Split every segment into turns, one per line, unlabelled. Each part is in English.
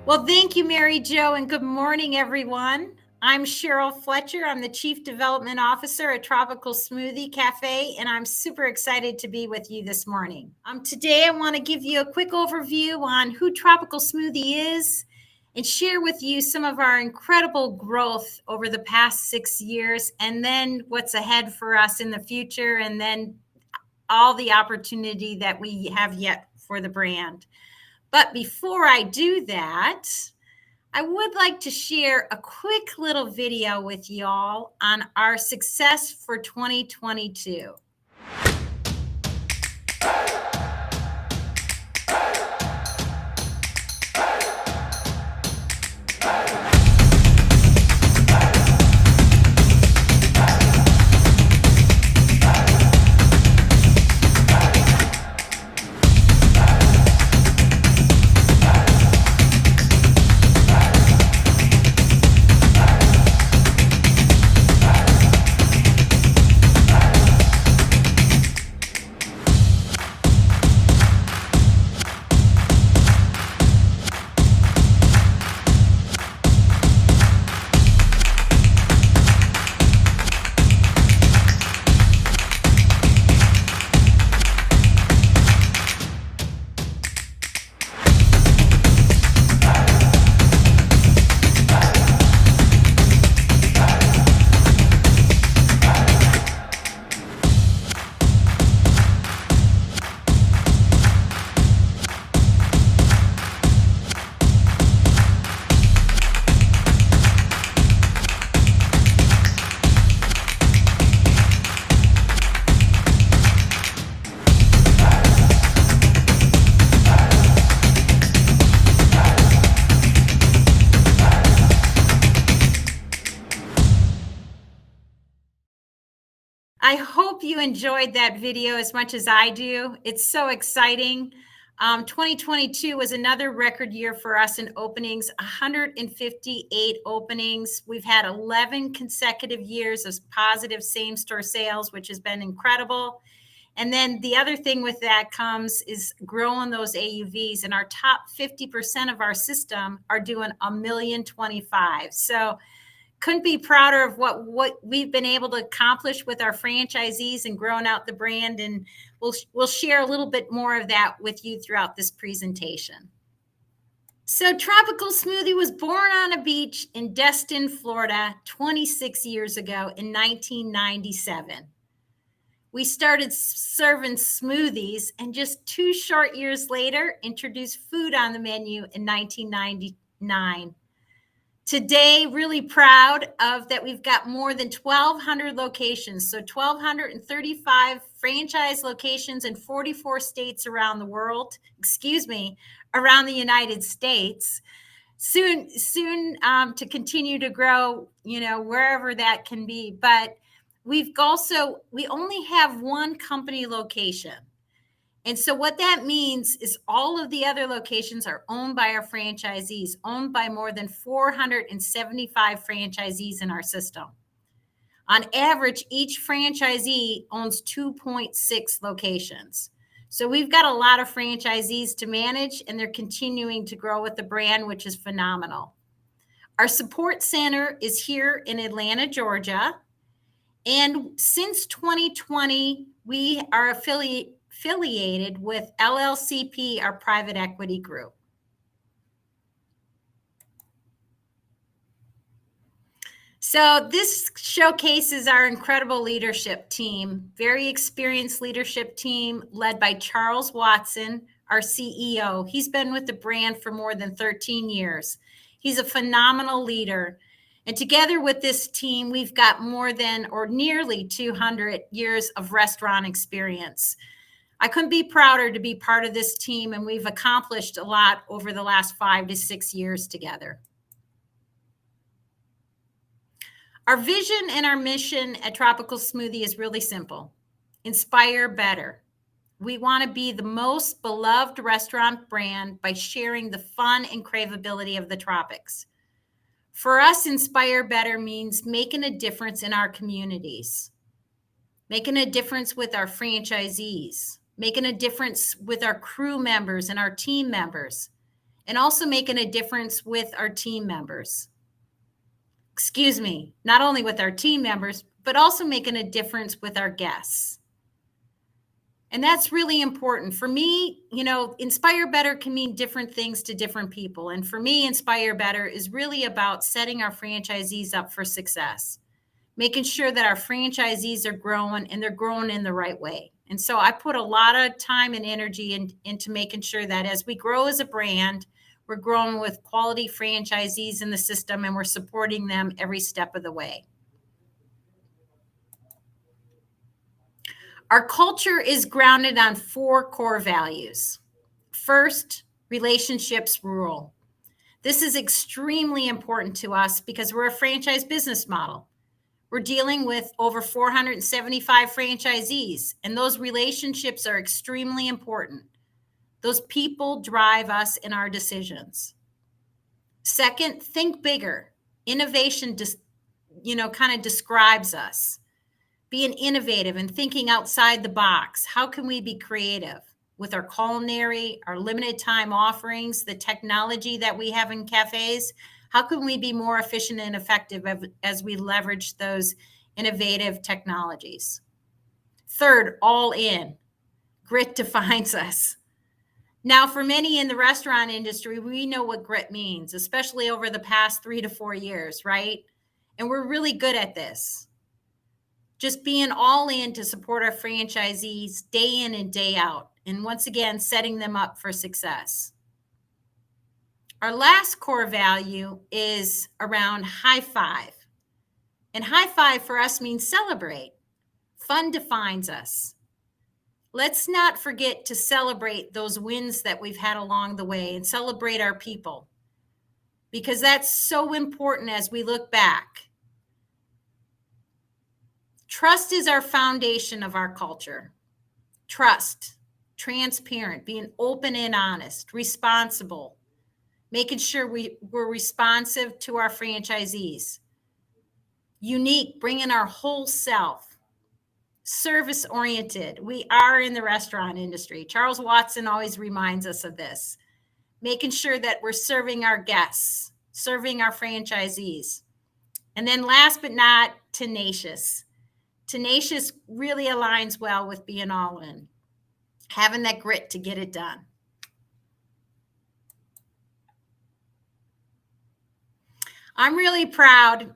Well, thank you, Mary Jo, and good morning, everyone. I'm Cheryl Fletcher. I'm the Chief Development Officer at Tropical Smoothie Cafe, and I'm super excited to be with you this morning. Today, I want to give you a quick overview on who Tropical Smoothie is and share with you some of our incredible growth over the past 6 years, and then what's ahead for us in the future, and then all the opportunity that we have yet for the brand. But before I do that, I would like to share a quick little video with y'all on our success for 2022. I hope you enjoyed that video as much as I do. It's so exciting. 2022 was another record year for us in openings, 158 openings. We've had 11 consecutive years of positive same-store sales, which has been incredible. And then the other thing with that comes is growing those AUVs, and our top 50% of our system are doing $1,025,000. So couldn't be prouder of what we've been able to accomplish with our franchisees and growing out the brand. And we'll share a little bit more of that with you throughout this presentation. So Tropical Smoothie was born on a beach in Destin, Florida, 26 years ago in 1997. We started serving smoothies, and just 2 short years later, introduced food on the menu in 1999. Today, really proud of that we've got more than 1,200 locations, so 1,235 franchise locations in 44 states around the world, around the United States. Soon to continue to grow, wherever that can be. But we only have one company location. And so what that means is all of the other locations are owned by our franchisees, owned by more than 475 franchisees in our system. On average, each franchisee owns 2.6 locations. So we've got a lot of franchisees to manage, and they're continuing to grow with the brand, which is phenomenal. Our support center is here in Atlanta, Georgia. And since 2020, we are affiliated with LLCP, our private equity group. So this showcases our incredible leadership team, very experienced leadership team led by Charles Watson, our CEO. He's been with the brand for more than 13 years. He's a phenomenal leader. And together with this team, we've got more than or nearly 200 years of restaurant experience. I couldn't be prouder to be part of this team, and we've accomplished a lot over the last 5 to 6 years together. Our vision and our mission at Tropical Smoothie is really simple: inspire better. We want to be the most beloved restaurant brand by sharing the fun and craveability of the tropics. For us, inspire better means making a difference in our communities, making a difference with our franchisees, making a difference with our crew members and our team members, and also making a difference with our team members. Excuse me, not only with our team members, but also making a difference with our guests. And that's really important. For me, Inspire Better can mean different things to different people. And for me, Inspire Better is really about setting our franchisees up for success, making sure that our franchisees are growing and they're growing in the right way. And so I put a lot of time and energy into making sure that as we grow as a brand, we're growing with quality franchisees in the system and we're supporting them every step of the way. Our culture is grounded on 4 core values. First, relationships rule. This is extremely important to us because we're a franchise business model. We're dealing with over 475 franchisees, and those relationships are extremely important. Those people drive us in our decisions. Second, think bigger. Innovation kind of describes us. Being innovative and thinking outside the box. How can we be creative with our culinary, our limited time offerings, the technology that we have in cafes? How can we be more efficient and effective as we leverage those innovative technologies? Third, all in. Grit defines us. Now, for many in the restaurant industry, we know what grit means, especially over the past 3 to 4 years, right? And we're really good at this. Just being all in to support our franchisees day in and day out. And once again, setting them up for success. Our last core value is around high five. And high five for us means celebrate. Fun defines us. Let's not forget to celebrate those wins that we've had along the way and celebrate our people, because that's so important as we look back. Trust is our foundation of our culture. Trust, transparent, being open and honest, responsible, making sure we're responsive to our franchisees. Unique, bringing our whole self. Service-oriented. We are in the restaurant industry. Charles Watson always reminds us of this. Making sure that we're serving our guests, serving our franchisees. And then last but not, tenacious. Tenacious really aligns well with being all in, having that grit to get it done. I'm really proud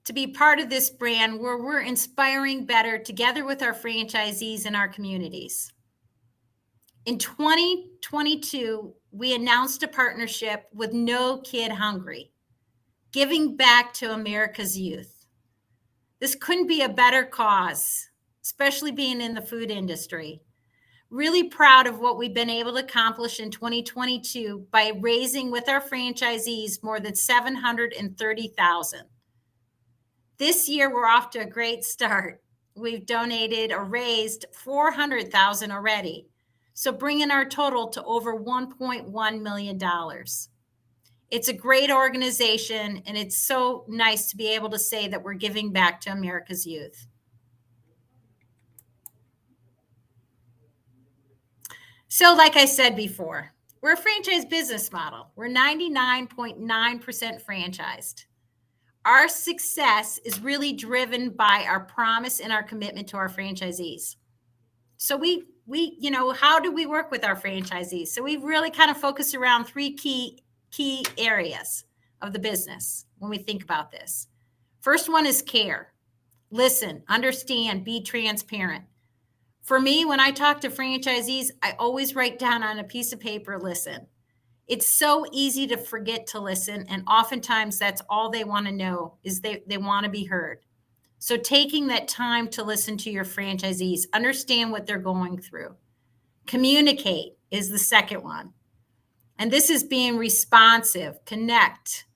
to be part of this brand where we're inspiring better together with our franchisees and our communities. In 2022, we announced a partnership with No Kid Hungry, giving back to America's youth. This couldn't be a better cause, especially being in the food industry. Really proud of what we've been able to accomplish in 2022 by raising with our franchisees more than $730,000. This year, we're off to a great start. We've donated or raised $400,000 already, so bringing our total to over $1.1 million. It's a great organization, and it's so nice to be able to say that we're giving back to America's youth. So like I said before, we're a franchise business model. We're 99.9% franchised. Our success is really driven by our promise and our commitment to our franchisees. So we how do we work with our franchisees? So we really kind of focus around 3 key areas of the business when we think about this. First one is care. Listen, understand, be transparent. For me, when I talk to franchisees, I always write down on a piece of paper, listen. It's so easy to forget to listen, and oftentimes that's all they want to know is they want to be heard. So taking that time to listen to your franchisees, understand what they're going through. Communicate is the second one. And this is being responsive, connect.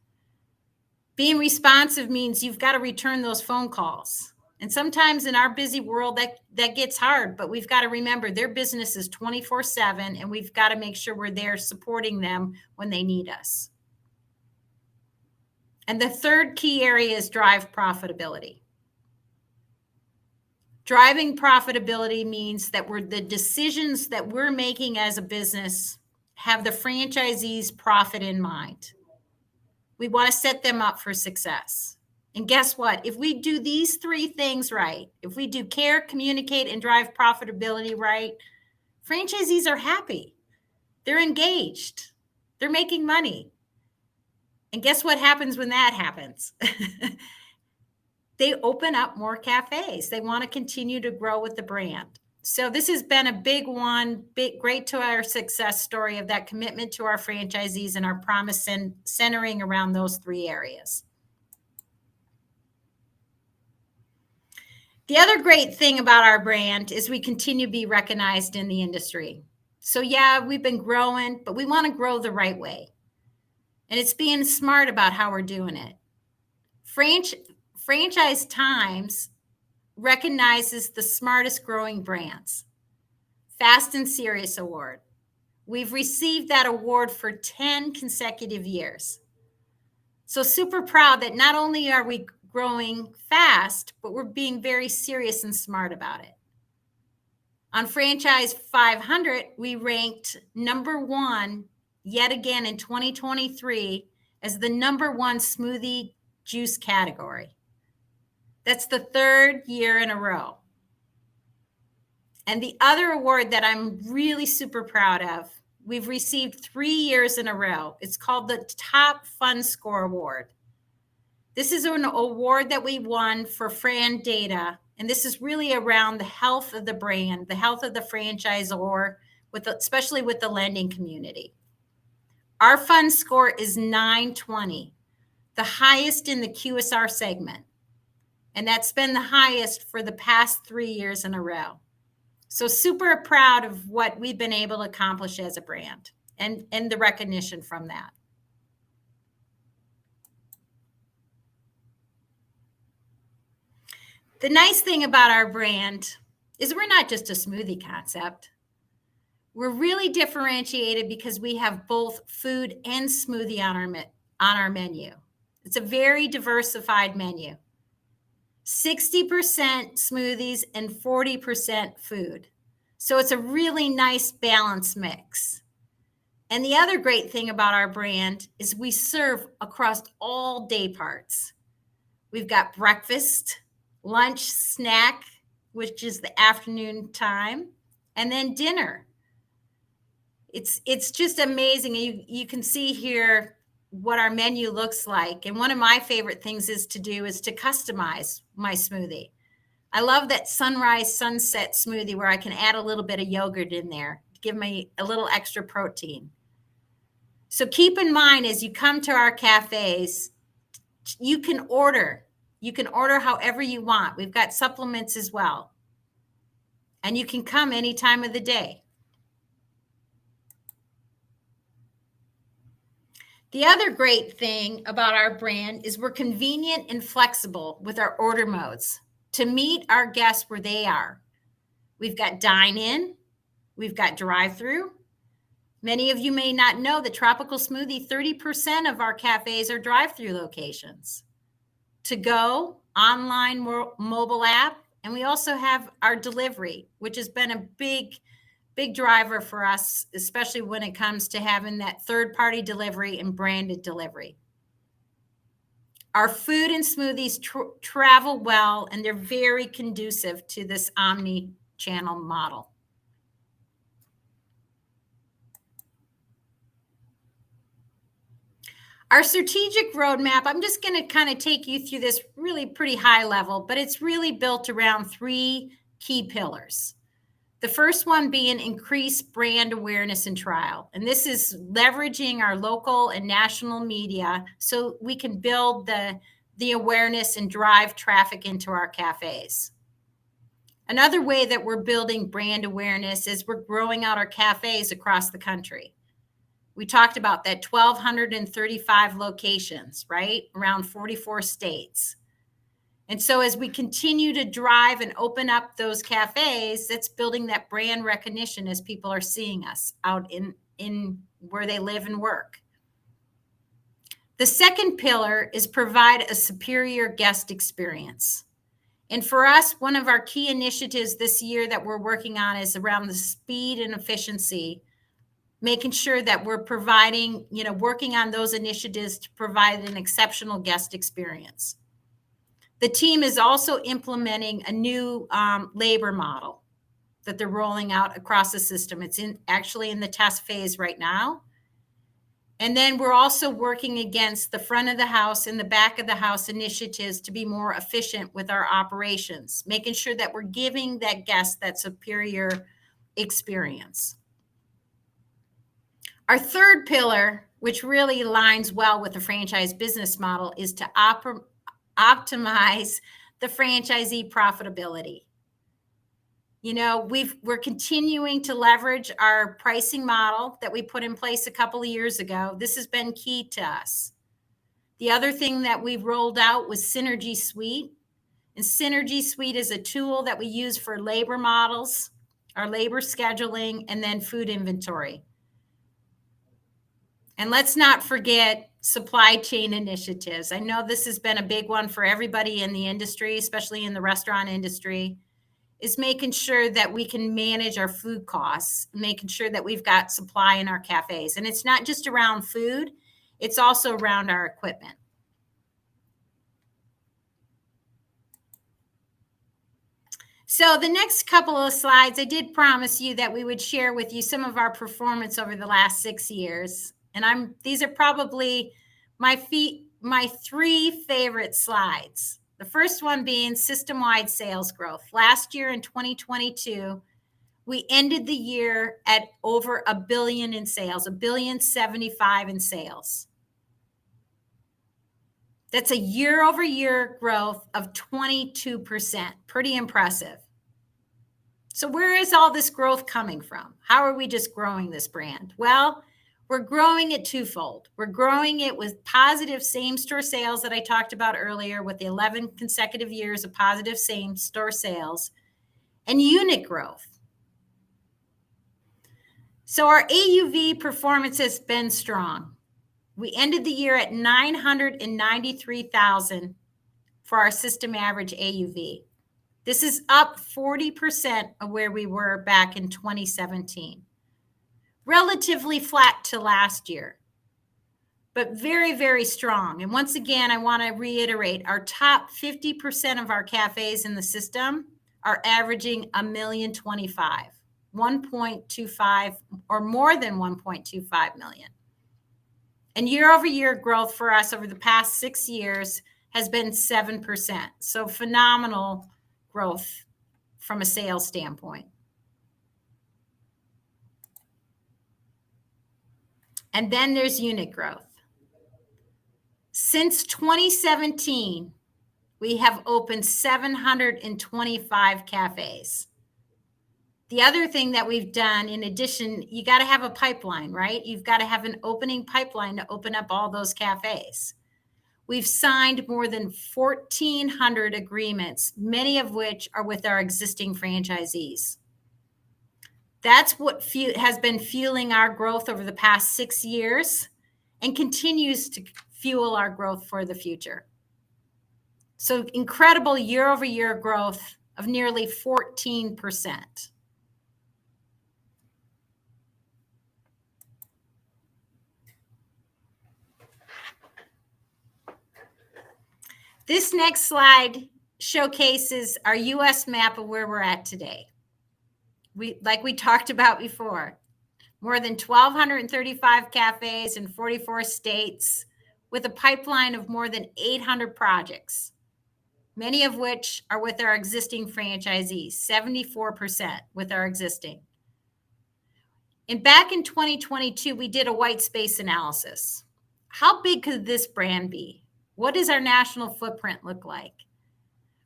Being responsive means you've got to return those phone calls. And sometimes in our busy world, that gets hard, but we've got to remember their business is 24/7, and we've got to make sure we're there supporting them when they need us. And the third key area is drive profitability. Driving profitability means that the decisions that we're making as a business have the franchisees' profit in mind. We want to set them up for success. And guess what? If we do these three things right, if we do care, communicate, and drive profitability right, franchisees are happy. They're engaged. They're making money. And guess what happens when that happens? They open up more cafes. They want to continue to grow with the brand. So this has been a big one, great to our success story of that commitment to our franchisees and our promise centering around those three areas. The other great thing about our brand is we continue to be recognized in the industry. So yeah, we've been growing, but we want to grow the right way. And it's being smart about how we're doing it. Franchise Times recognizes the smartest growing brands. Fast and Serious Award. We've received that award for 10 consecutive years. So super proud that not only are we growing fast, but we're being very serious and smart about it. On Franchise 500, we ranked number one yet again in 2023 as the number one smoothie juice category. That's the third year in a row. And the other award that I'm really super proud of, we've received 3 years in a row. It's called the Top Fun Score Award. This is an award that we won for Fran Data, and this is really around the health of the brand, the health of the franchisor, especially with the lending community. Our fun score is 920, the highest in the QSR segment. And that's been the highest for the past 3 years in a row. So super proud of what we've been able to accomplish as a brand and the recognition from that. The nice thing about our brand is we're not just a smoothie concept. We're really differentiated because we have both food and smoothie on our menu. It's a very diversified menu. 60% smoothies and 40% food. So it's a really nice balanced mix. And the other great thing about our brand is we serve across all day parts. We've got breakfast, lunch, snack, which is the afternoon time, and then dinner. It's just amazing. You can see here what our menu looks like. And one of my favorite things is to customize my smoothie. I love that sunrise sunset smoothie where I can add a little bit of yogurt in there to give me a little extra protein. So keep in mind, as you come to our cafes, you can order however you want. We've got supplements as well. And you can come any time of the day. The other great thing about our brand is we're convenient and flexible with our order modes to meet our guests where they are. We've got dine-in, we've got drive-through. Many of you may not know that Tropical Smoothie, 30% of our cafes are drive-through locations. To go, online mobile app, and we also have our delivery, which has been a big driver for us, especially when it comes to having that third-party delivery and branded delivery. Our food and smoothies travel well, and they're very conducive to this omni-channel model. Our strategic roadmap, I'm just going to kind of take you through this really pretty high level, but it's really built around 3 key pillars. The first one being increased brand awareness and trial. And this is leveraging our local and national media so we can build the awareness and drive traffic into our cafes. Another way that we're building brand awareness is we're growing out our cafes across the country. We talked about that 1,235 locations, right? Around 44 states. And so as we continue to drive and open up those cafes, that's building that brand recognition as people are seeing us out in where they live and work. The second pillar is provide a superior guest experience. And for us, one of our key initiatives this year that we're working on is around the speed and efficiency making sure that we're providing, working on those initiatives to provide an exceptional guest experience. The team is also implementing a new labor model that they're rolling out across the system. It's actually in the test phase right now. And then we're also working against the front of the house and the back of the house initiatives to be more efficient with our operations, making sure that we're giving that guest that superior experience. Our third pillar, which really aligns well with the franchise business model, is to optimize the franchisee profitability. We're continuing to leverage our pricing model that we put in place a couple of years ago. This has been key to us. The other thing that we've rolled out was Synergy Suite. And Synergy Suite is a tool that we use for labor models, our labor scheduling, and then food inventory. And let's not forget supply chain initiatives. I know this has been a big one for everybody in the industry, especially in the restaurant industry, is making sure that we can manage our food costs, making sure that we've got supply in our cafes. And it's not just around food, it's also around our equipment. So the next couple of slides, I did promise you that we would share with you some of our performance over the last 6 years. And these are probably my three favorite slides. The first one being system-wide sales growth. Last year in 2022, we ended the year at over $1 billion in sales, $1.075 billion in sales. That's a year-over-year growth of 22%. Pretty impressive. So where is all this growth coming from? How are we just growing this brand? Well, we're growing it twofold. We're growing it with positive same-store sales that I talked about earlier, with the 11 consecutive years of positive same-store sales, and unit growth. So our AUV performance has been strong. We ended the year at $993,000 for our system average AUV. This is up 40% of where we were back in 2017. Relatively flat to last year, but very, very strong. And once again, I want to reiterate, our top 50% of our cafes in the system are averaging $1.025 million, 1.25 or more than 1.25 million. And year-over-year growth for us over the past 6 years has been 7%. So phenomenal growth from a sales standpoint. And then there's unit growth. Since 2017, we have opened 725 cafes. The other thing that we've done, in addition, you got to have a pipeline, right? You've got to have an opening pipeline to open up all those cafes. We've signed more than 1,400 agreements, many of which are with our existing franchisees. That's what has been fueling our growth over the past 6 years and continues to fuel our growth for the future. So incredible year-over-year growth of nearly 14%. This next slide showcases our U.S. map of where we're at today. Like we talked about before, more than 1,235 cafes in 44 states, with a pipeline of more than 800 projects, many of which are with our existing franchisees, 74% with our existing. And back in 2022, we did a white space analysis. How big could this brand be? What does our national footprint look like?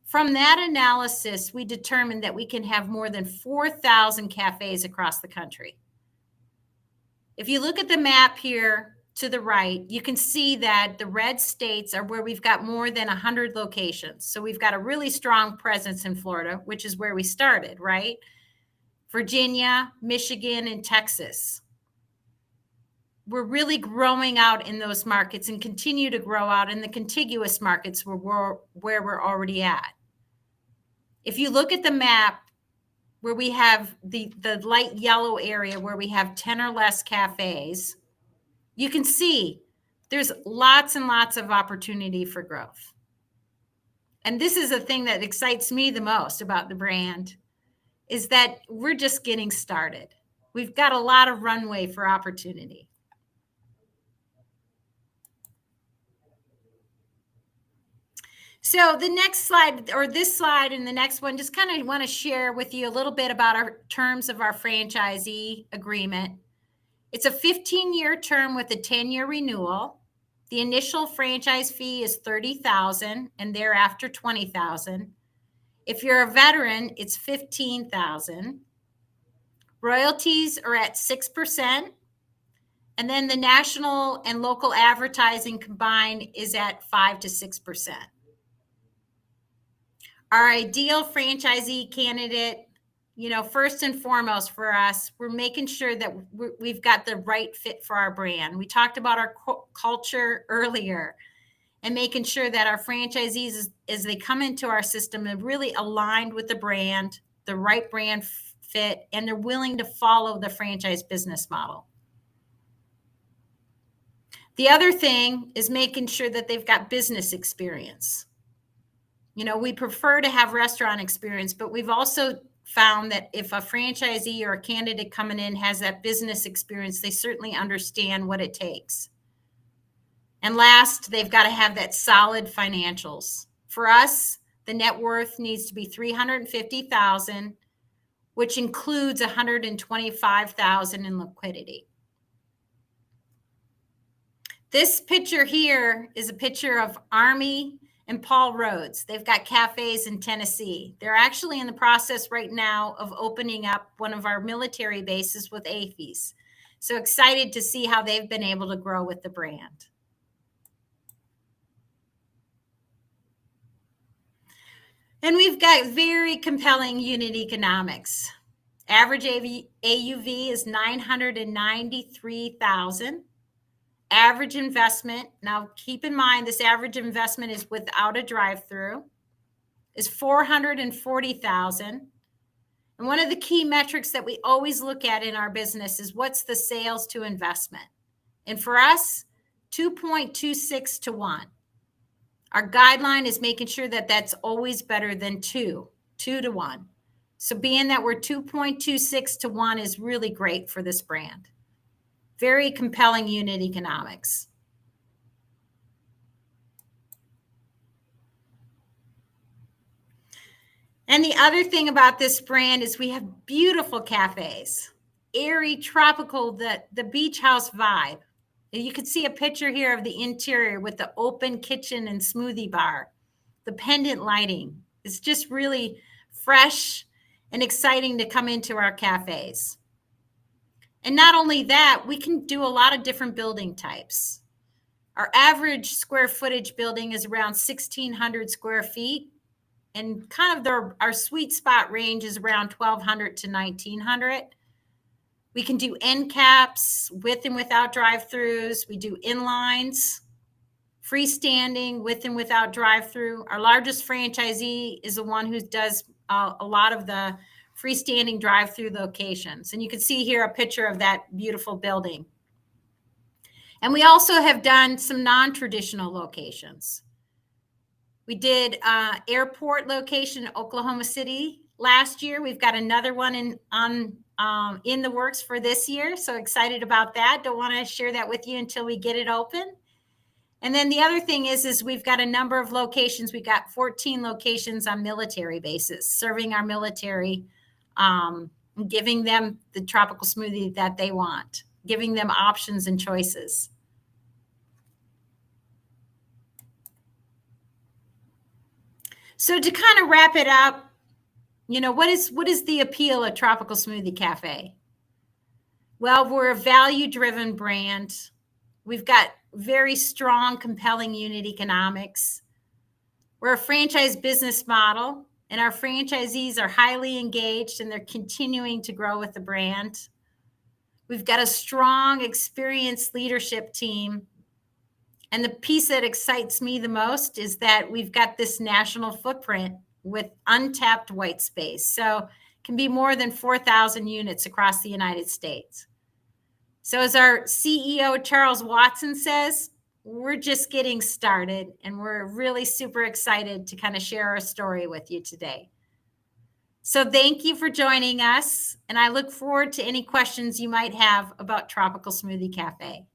From that analysis, we determined that we can have more than 4,000 cafes across the country. If you look at the map here to the right, you can see that the red states are where we've got more than 100 locations. So we've got a really strong presence in Florida, which is where we started, right? Virginia, Michigan, and Texas. We're really growing out in those markets and continue to grow out in the contiguous markets where we're already at. If you look at the map, where we have the light yellow area where we have 10 or less cafes, you can see there's lots and lots of opportunity for growth. And this is the thing that excites me the most about the brand, is that we're just getting started. We've got a lot of runway for opportunity. So the next slide, or this slide and the next one, just kind of want to share with you a little bit about our terms of our franchisee agreement. It's a 15-year term with a 10-year renewal. The initial franchise fee is $30,000 and thereafter $20,000. If you're a veteran, it's $15,000. Royalties are at 6%. And then the national and local advertising combined is at 5 to 6%. Our ideal franchisee candidate, first and foremost for us, we're making sure that we've got the right fit for our brand. We talked about our culture earlier, and making sure that our franchisees, as they come into our system, are really aligned with the brand, the right brand fit, and they're willing to follow the franchise business model. The other thing is making sure that they've got business experience. We prefer to have restaurant experience, but we've also found that if a franchisee or a candidate coming in has that business experience, they certainly understand what it takes. And last, they've got to have that solid financials. For us, the net worth needs to be $350,000, which includes $125,000 in liquidity. This picture here is a picture of Army and Paul Rhodes. They've got cafes in Tennessee. They're actually in the process right now of opening up one of our military bases with AAFES. So excited to see how they've been able to grow with the brand. And we've got very compelling unit economics. Average AUV is $993,000. Average investment, now keep in mind this average investment is without a drive-through, is $440,000. And one of the key metrics that we always look at in our business is what's the sales to investment. And for us, 2.26 to 1. Our guideline is making sure that that's always better than 2 to 1. So being that we're 2.26 to 1 is really great for this brand. Very compelling unit economics. And the other thing about this brand is we have beautiful cafes, airy, tropical, the beach house vibe. You can see a picture here of the interior with the open kitchen and smoothie bar. The pendant lighting is just really fresh and exciting to come into our cafes. And not only that, we can do a lot of different building types. Our average square footage building is around 1,600 square feet. And kind of our sweet spot range is around 1,200 to 1,900. We can do end caps with and without drive-throughs. We do inlines, freestanding with and without drive-through. Our largest franchisee is the one who does a lot of the freestanding drive-through locations. And you can see here a picture of that beautiful building. And we also have done some non-traditional locations. We did airport location in Oklahoma City last year. We've got another one in the works for this year. So excited about that. Don't want to share that with you until we get it open. And then the other thing is we've got a number of locations. We've got 14 locations on military bases, serving our military, giving them the tropical smoothie that they want, giving them options and choices. So to kind of wrap it up, what is the appeal of Tropical Smoothie Cafe? Well, we're a value-driven brand. We've got very strong, compelling unit economics. We're a franchise business model, and our franchisees are highly engaged, and they're continuing to grow with the brand. We've got a strong, experienced leadership team. And the piece that excites me the most is that we've got this national footprint with untapped white space. So can be more than 4,000 units across the United States. So as our CEO, Charles Watson, says, we're just getting started, and we're really super excited to kind of share our story with you today. So thank you for joining us, and I look forward to any questions you might have about Tropical Smoothie Cafe.